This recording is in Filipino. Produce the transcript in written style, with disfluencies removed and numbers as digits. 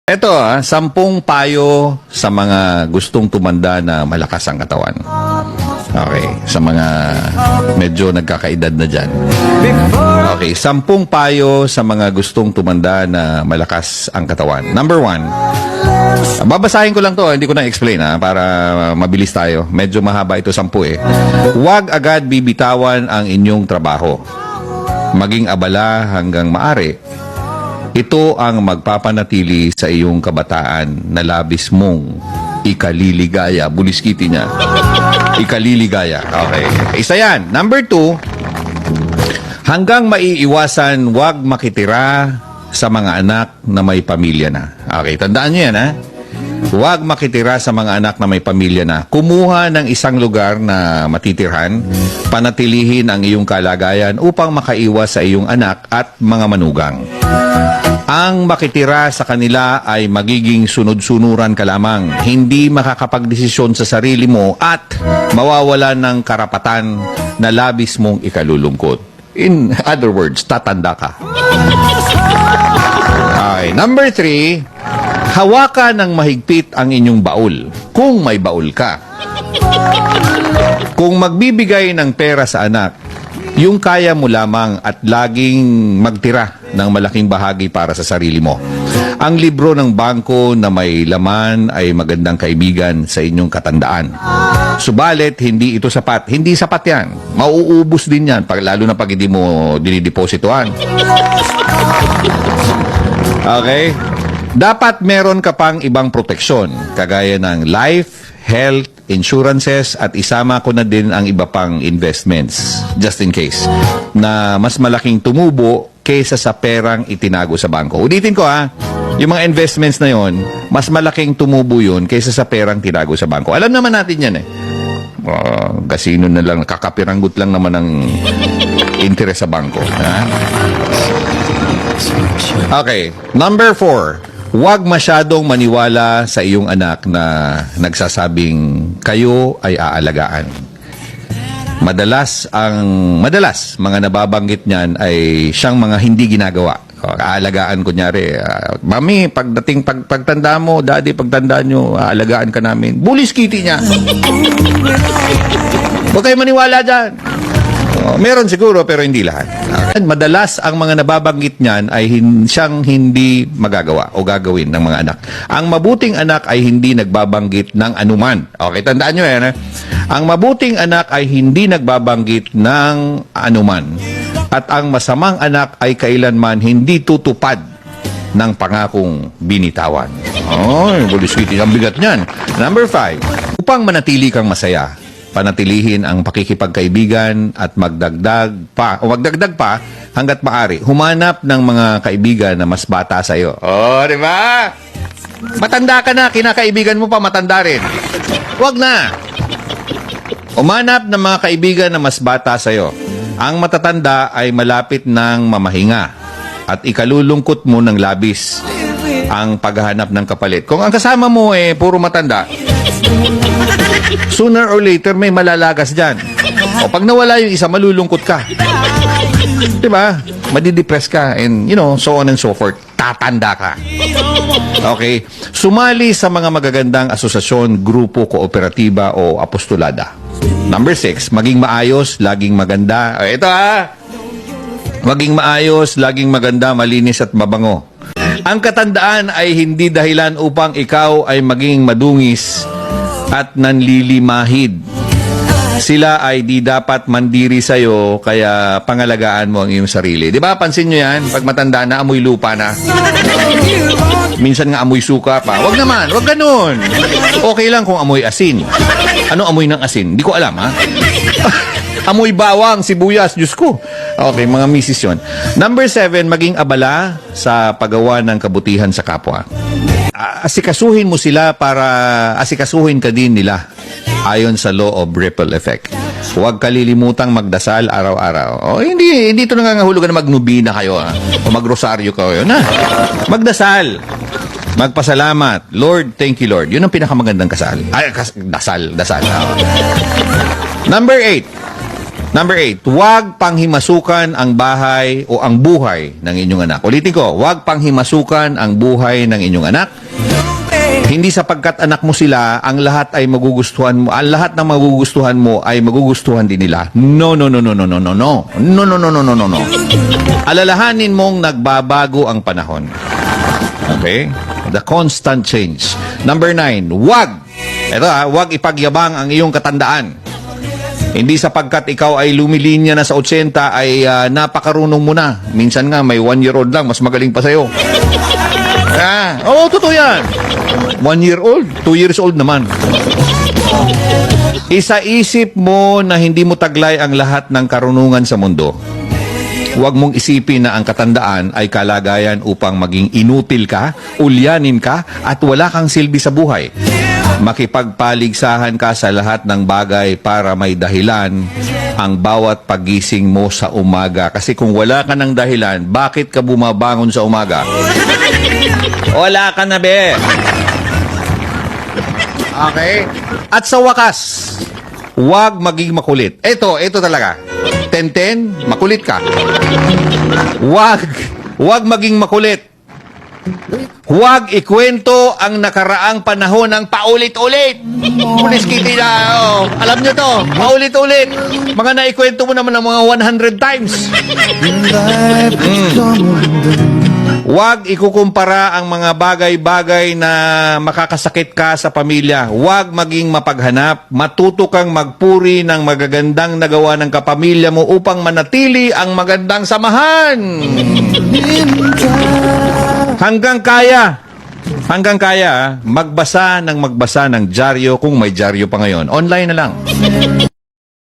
Ito, 10 payo sa mga gustong tumanda na malakas ang katawan. Okay, sa mga medyo nagkakaedad na dyan. Okay, 10 payo sa mga gustong tumanda na malakas ang katawan. Number 1, babasahin ko lang to, hindi ko na explain para mabilis tayo. Medyo mahaba ito, 10 eh. Huwag agad bibitawan ang inyong trabaho. Maging abala hanggang maaari. Ito ang magpapanatili sa iyong kabataan na labis mong ikaliligaya. Buliskiti niya. Ikaliligaya. Okay. Isa yan. Number 2, hanggang maiiwasan, huwag makitira sa mga anak na may pamilya na. Okay, tandaan niyo yan, ha? Huwag makitira sa mga anak na may pamilya na. Kumuha ng isang lugar na matitirhan, panatilihin ang iyong kalagayan upang makaiwas sa iyong anak at mga manugang. Ang makitira sa kanila ay magiging sunod-sunuran ka lamang, hindi makakapagdesisyon sa sarili mo at mawawala ng karapatan na labis mong ikalulungkot. In other words, tatanda ka. Okay. Number 3, hawakan ng mahigpit ang inyong baul, kung may baul ka. Kung magbibigay ng pera sa anak, yung kaya mo lamang at laging magtira ng malaking bahagi para sa sarili mo. Ang libro ng bangko na may laman ay magandang kaibigan sa inyong katandaan. Subalit, hindi ito sapat. Hindi sapat yan. Mauubos din yan, lalo na pag hindi mo dinidepositoan. Okay? Dapat meron ka pang ibang proteksyon, kagaya ng life, health, insurances, at isama ko na din ang iba pang investments, just in case, na mas malaking tumubo kaysa sa perang itinago sa bangko. Ulitin ko yung mga investments na yon, mas malaking tumubo yun kaysa sa perang tinago sa bangko. Alam naman natin yan eh. Kasino na lang, kakapiranggut lang naman ang interest sa bangko. Okay, number 4. Huwag masyadong maniwala sa iyong anak na nagsasabing kayo ay aalagaan. Madalas mga nababanggit niyan ay siyang mga hindi ginagawa. Aalagaan kunyari, mami, pagtanda mo, daddy, pagtanda nyo, aalagaan ka namin. Buliskiti niya. Huwag kayo maniwala dyan. Meron siguro pero hindi lahat. Madalas ang mga nababanggit niyan ay siyang hindi magagawa o gagawin ng mga anak. Ang mabuting anak ay hindi nagbabanggit ng anuman. Okay, tandaan nyo yan. Ang mabuting anak ay hindi nagbabanggit ng anuman. At ang masamang anak ay kailanman hindi tutupad ng pangakong binitawan. Buliswiti ang bigat niyan. Number 5, upang manatili kang masaya, panatilihin ang pakikipagkaibigan at magdagdag pa hanggat maaari. Humanap ng mga kaibigan na mas bata sa iyo. Di ba? Matanda ka na, kinakaibigan mo pa matanda rin. Huwag na. Humanap ng mga kaibigan na mas bata sa iyo. Ang matatanda ay malapit ng mamahinga at ikalulungkot mo ng labis ang paghahanap ng kapalit. Kung ang kasama mo puro matanda, sooner or later may malalagas dyan. O pag nawala yung isa, malulungkot ka. Diba? Madidepress ka and so on and so forth. Tatanda ka. Okay? Sumali sa mga magagandang asosasyon, grupo, kooperatiba o apostolada. Number 6, maging maayos, laging maganda. Ito maging maayos, laging maganda, malinis at mabango. Ang katandaan ay hindi dahilan upang ikaw ay maging madungis at nanlilimahid. Sila ay di dapat mandiri sa'yo, kaya pangalagaan mo ang iyong sarili. Di ba? Pansin nyo yan? Pag matanda na, amoy lupa na. Minsan nga amoy suka pa. Wag naman, wag ganun. Okay lang kung amoy asin. Ano amoy ng asin? Di ko alam, amoy bawang, sibuyas, Diyos ko. Okay, mga misis yun. Number 7, maging abala sa paggawa ng kabutihan sa kapwa. Asikasuhin mo sila para asikasuhin ka din nila ayon sa law of ripple effect. Huwag kalilimutang magdasal araw-araw. Hindi ito nangangahulugan na magnubina kayo o magrosaryo kayo na. Magdasal. Magpasalamat. Lord, thank you Lord. Yun ang pinakamagandang dasal. Number 8. Number 8, huwag panghimasukan ang bahay o ang buhay ng inyong anak. Ulitin ko, huwag panghimasukan ang buhay ng inyong anak. Hindi sapagkat anak mo sila, ang lahat ay magugustuhan mo, ang lahat ng magugustuhan mo ay magugustuhan din nila. No, no, no, no, no, no, no, no. No, no, no, no, no, no, no. Alalahanin mong nagbabago ang panahon. Okay? The constant change. Number 9, huwag. Ito huwag ipagyabang ang iyong katandaan. Hindi sapagkat ikaw ay lumilinya na sa 80 ay napakarunong mo na. Minsan nga may 1-year-old lang, mas magaling pa sa'yo. Totoo yan. 1 year old, 2 years old naman. Isa-isip mo na hindi mo taglay ang lahat ng karunungan sa mundo. Huwag mong isipin na ang katandaan ay kalagayan upang maging inutil ka, ulyanin ka, at wala kang silbi sa buhay. Makipagpaligsahan ka sa lahat ng bagay para may dahilan ang bawat pagising mo sa umaga. Kasi kung wala ka ng dahilan, bakit ka bumabangon sa umaga? Wala ka na, be. Okay? At sa wakas, huwag maging makulit. Ito talaga. 10-10, makulit ka. Huwag maging makulit. Huwag ikwento ang nakaraang panahon ng paulit-ulit. Pulis kitty na, alam nyo to, paulit-ulit. Mga naikwento mo naman ng mga 100 times. Huwag ikukumpara ang mga bagay-bagay na makakasakit ka sa pamilya. Huwag maging mapaghanap. Matuto kang magpuri ng magagandang nagawa ng kapamilya mo upang manatili ang magandang samahan. Hanggang kaya, magbasa ng dyaryo kung may dyaryo pa ngayon. Online na lang.